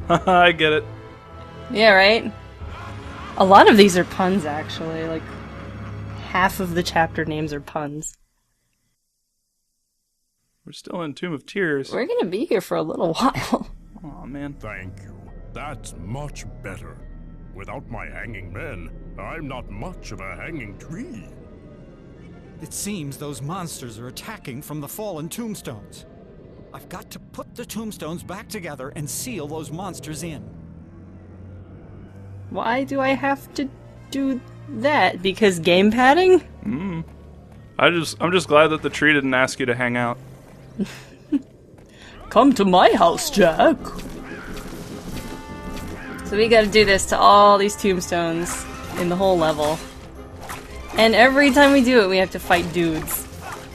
I get it. Yeah, right? A lot of these are puns, actually. Like, half of the chapter names are puns. We're still in Tomb of Tears. We're gonna be here for a little while. Aw, man. Thank you. That's much better. Without my hanging men, I'm not much of a hanging tree. It seems those monsters are attacking from the fallen tombstones. I've got to put the tombstones back together and seal those monsters in. Why do I have to do that? Because game padding? I'm just glad that the tree didn't ask you to hang out. Come to my house, Jack. So we gotta do this to all these tombstones in the whole level. And every time we do it, we have to fight dudes.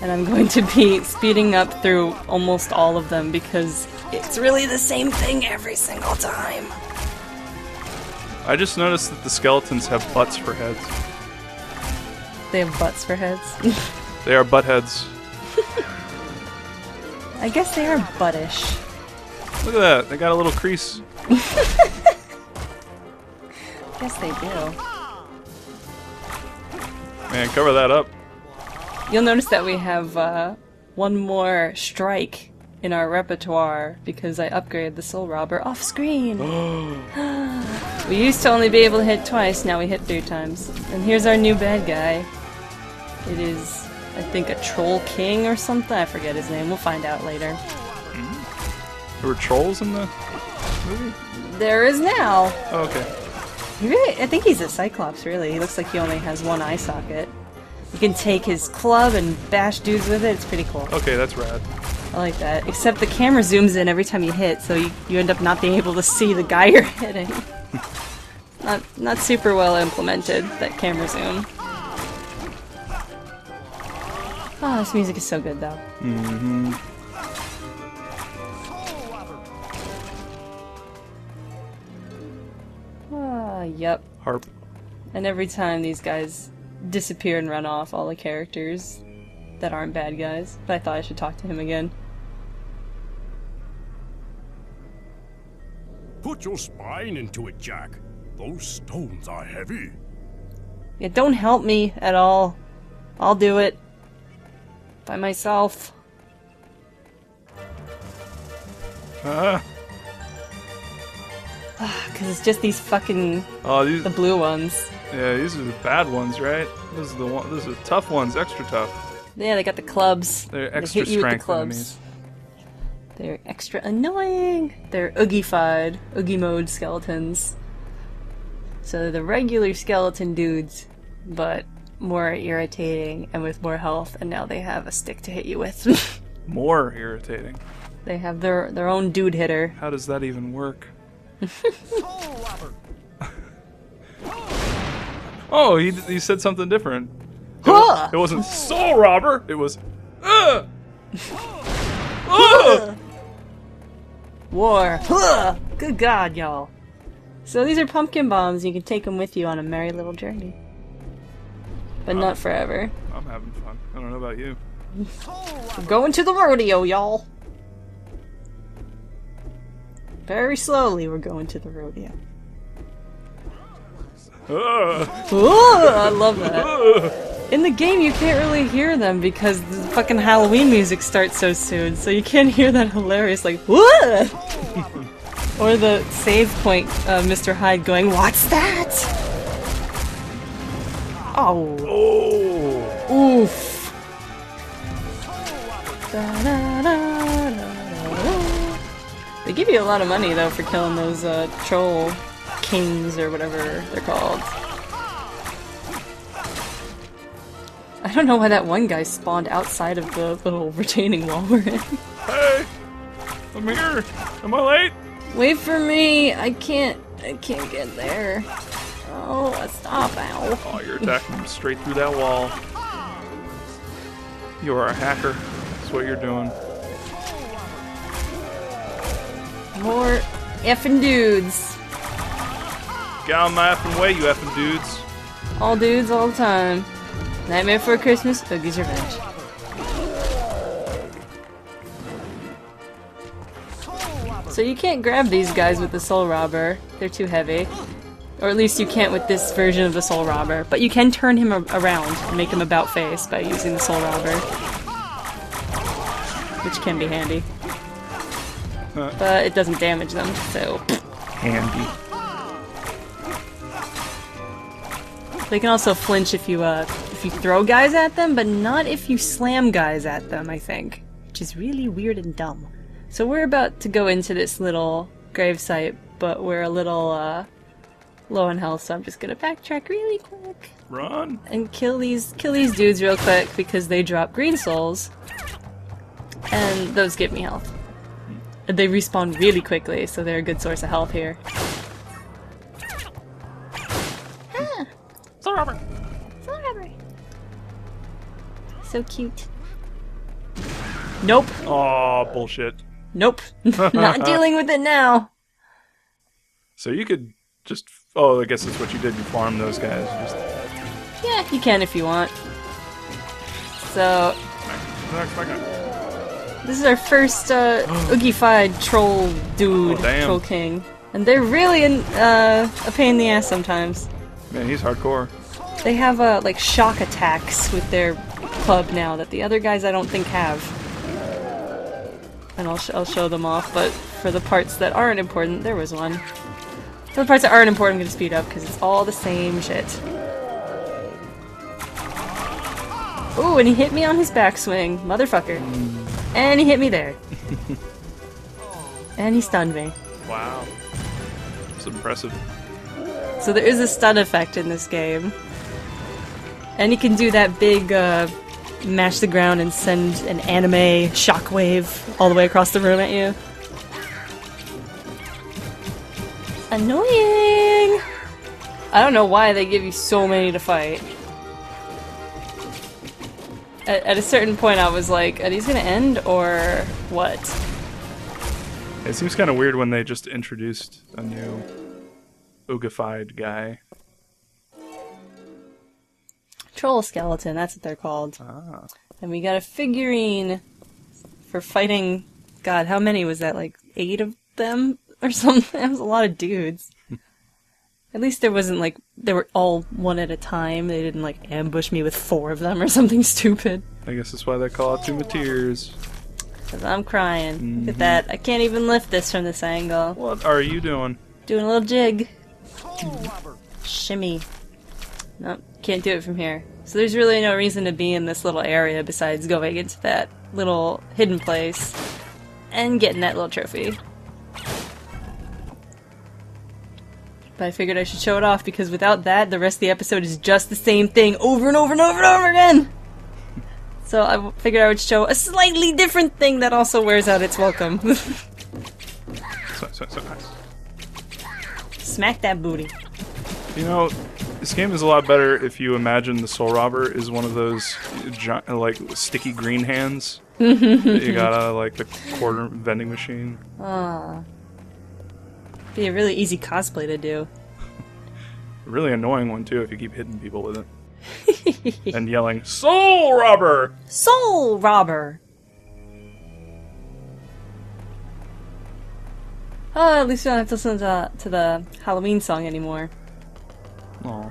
And I'm going to be speeding up through almost all of them because it's really the same thing every single time. I just noticed that the skeletons have butts for heads. They have butts for heads. They are butt heads. I guess they are buttish. Look at that. They got a little crease. Guess they do. Man, cover that up. You'll notice that we have one more strike in our repertoire because I upgraded the Soul Robber off screen. We used to only be able to hit twice, now we hit 3 times. And here's our new bad guy. It is, I think, a Troll King or something. I forget his name. We'll find out later. There were trolls in the movie? There is now. Oh, okay. I think he's a Cyclops, really. He looks like he only has one eye socket. You can take his club and bash dudes with it. It's pretty cool. Okay, that's rad. I like that. Except the camera zooms in every time you hit, so you end up not being able to see the guy you're hitting. Not super well implemented, that camera zoom. Oh, this music is so good, though. Mm-hmm. Yep. Harp. And every time these guys disappear and run off, all the characters that aren't bad guys. But I thought I should talk to him again. Put your spine into it, Jack. Those stones are heavy. Yeah, don't help me at all. I'll do it. By myself. Because it's just these fucking... Oh, these... the blue ones. Yeah, these are the bad ones, right? Those are the tough ones, extra tough. Yeah, they got the clubs. They're extra hit you with the strength clubs. enemies. They're extra annoying. They're Oogie-fied, Oogie mode skeletons. So they're the regular skeleton dudes, but more irritating and with more health, and now they have a stick to hit you with. More irritating. They have their own dude hitter. How does that even work? Oh, he said something different. It wasn't Soul Robber. It was War. Good God, y'all. So these are pumpkin bombs. You can take them with you on a merry little journey, but not forever. I'm having fun. I don't know about you. We're going to the rodeo, y'all. Very slowly, we're going to the rodeo. I love that. In the game, you can't really hear them because the fucking Halloween music starts so soon, so you can't hear that hilarious, like, whoa! Or the save point, Mr. Hyde going, "What's that?" Oh. Oh. Oof. They give you a lot of money, though, for killing those troll kings or whatever they're called. I don't know why that one guy spawned outside of the little retaining wall we're in. Hey, I'm here. Am I late? Wait for me. I can't get there. Oh, stop, ow. Oh, you're attacking him straight through that wall. You are a hacker. That's what you're doing. More effing dudes. Get out of my effing way, you effing dudes. All dudes, all the time. Nightmare Before Christmas, Oogie's Revenge. So So you can't grab these guys with the Soul Robber. They're too heavy. Or at least you can't with this version of the Soul Robber. But you can turn him around and make him about face by using the Soul Robber. Which can be handy. But it doesn't damage them, so... Handy. They can also flinch if you throw guys at them, but not if you slam guys at them, I think. Which is really weird and dumb. So we're about to go into this little gravesite, but we're a little low on health, so I'm just gonna backtrack really quick. Run! And kill these dudes real quick because they drop green souls. And those give me health. And they respawn really quickly, so they're a good source of health here. Ah! Soul Robber! Soul Robber! So cute. Nope. Aw, bullshit. Nope. Not dealing with it now. So you could just... Oh, I guess that's what you did. You farmed those guys. Just... Yeah, you can if you want. So... This is our first Oogie-fied troll dude, troll king. And they're really a pain in the ass sometimes. Man, he's hardcore. They have like shock attacks with their club now that the other guys I don't think have. And I'll show them off, but for the parts that aren't important, there was one. For the parts that aren't important, I'm gonna speed up because it's all the same shit. Ooh, and he hit me on his backswing, motherfucker. And he hit me there. And he stunned me. Wow. That's impressive. So there is a stun effect in this game. And you can do that big, mash the ground and send an anime shockwave all the way across the room at you. Annoying! I don't know why they give you so many to fight. At a certain point I was like, are these gonna end or what? It seems kind of weird when they just introduced a new Oogified guy. Troll skeleton, that's what they're called. Ah. And we got a figurine for fighting... God, how many was that? Like 8 of them? Or something? That was a lot of dudes. At least there wasn't like... They were all one at a time. They didn't like ambush me with 4 of them or something stupid. I guess that's why they call it Tomb of Tears. Because I'm crying. Look at that. I can't even lift this from this angle. What are you doing? Doing a little jig. Shimmy. Nope, can't do it from here. So there's really no reason to be in this little area besides going into that little hidden place and getting that little trophy. But I figured I should show it off because without that, the rest of the episode is just the same thing over and over and over and over again! So I figured I would show a slightly different thing that also wears out its welcome. So nice. Smack that booty. You know, this game is a lot better if you imagine the Soul Robber is one of those like sticky green hands that you got out of like the quarter vending machine. Aww. Be a really easy cosplay to do. Really annoying one too if you keep hitting people with it. And yelling, Soul Robber! Soul Robber! Oh, at least we don't have to listen to the Halloween song anymore. Aw.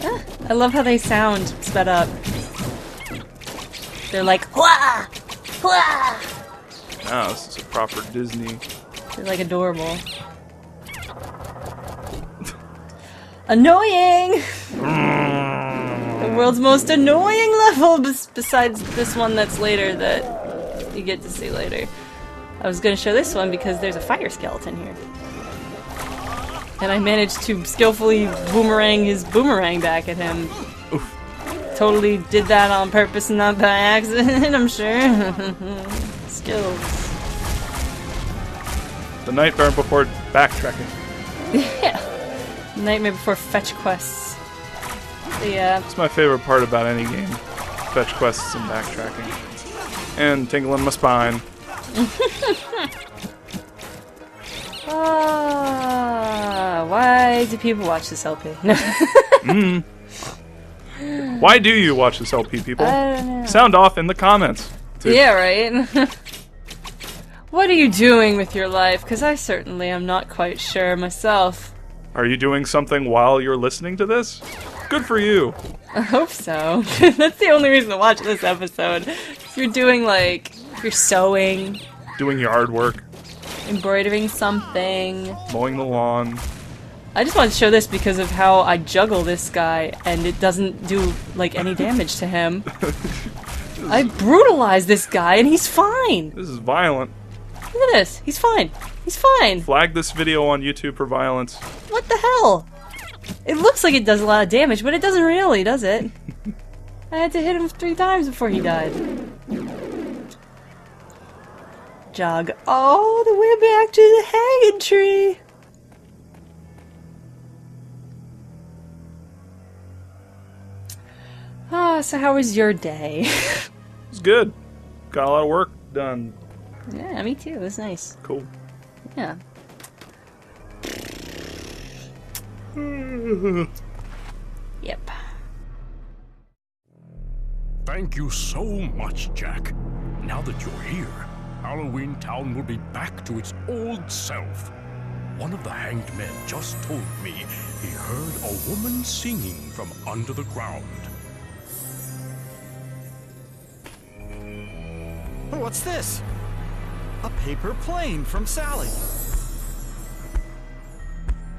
Ah, I love how they sound sped up. They're like, Hwah! Hwah! Now this is a proper Disney. They're like adorable. Annoying! The world's most annoying level besides this one that's later that you get to see later. I was gonna show this one because there's a fire skeleton here. And I managed to skillfully boomerang his boomerang back at him. Oof. Totally did that on purpose and not by accident, I'm sure. Skills. The nightmare before backtracking. Yeah. Nightmare before fetch quests. Yeah. That's my favorite part about any game. Fetch quests and backtracking. And tingling my spine. Why do people watch this LP? Why do you watch this LP, people? I don't know. Sound off in the comments. Yeah, right? What are you doing with your life? Because I certainly am not quite sure myself. Are you doing something while you're listening to this? Good for you. I hope so. That's the only reason to watch this episode. If you're doing, like, if you're sewing, Doing yard work, embroidering something. mowing the lawn. I just want to show this because of how I juggle this guy and it doesn't do, like, any damage to him. I brutalize this guy and he's fine! This is violent. Look at this. He's fine. He's fine. Flag this video on YouTube for violence. What the hell? It looks like it does a lot of damage, but it doesn't really, does it? I had to hit him 3 times before he died. Jog all the way back to the hanging tree. Ah, so how was your day? It's good. Got a lot of work done. Yeah, me too. It was nice. Cool. Yeah. Yep. Thank you so much, Jack. Now that you're here, Halloween Town will be back to its old self. One of the hanged men just told me he heard a woman singing from under the ground. What's this? A paper plane from Sally.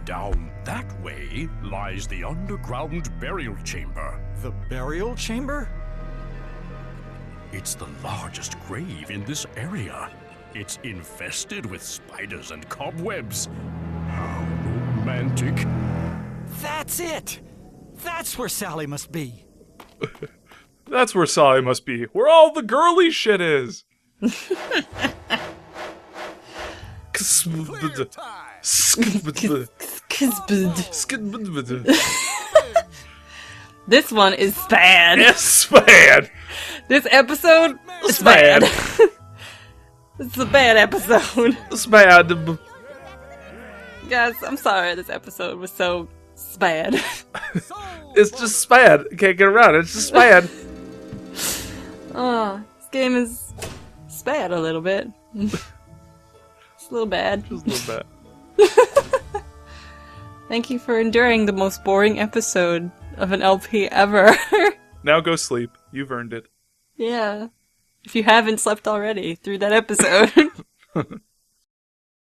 Down that way lies the underground burial chamber. The burial chamber? It's the largest grave in this area. It's infested with spiders and cobwebs. How romantic. That's it! That's where Sally must be. That's where Sally must be. Where all the girly shit is. This one is bad. Yes, bad. This episode is It's bad. It's a bad episode. It's bad. Guys, I'm sorry this episode was so bad. It's just bad. Can't get around it. It's just bad. Oh, this game is bad a little bit. It's a little bad. Just a little bit. Thank you for enduring the most boring episode of an LP ever. Now go sleep. You've earned it. Yeah. If you haven't slept already through that episode.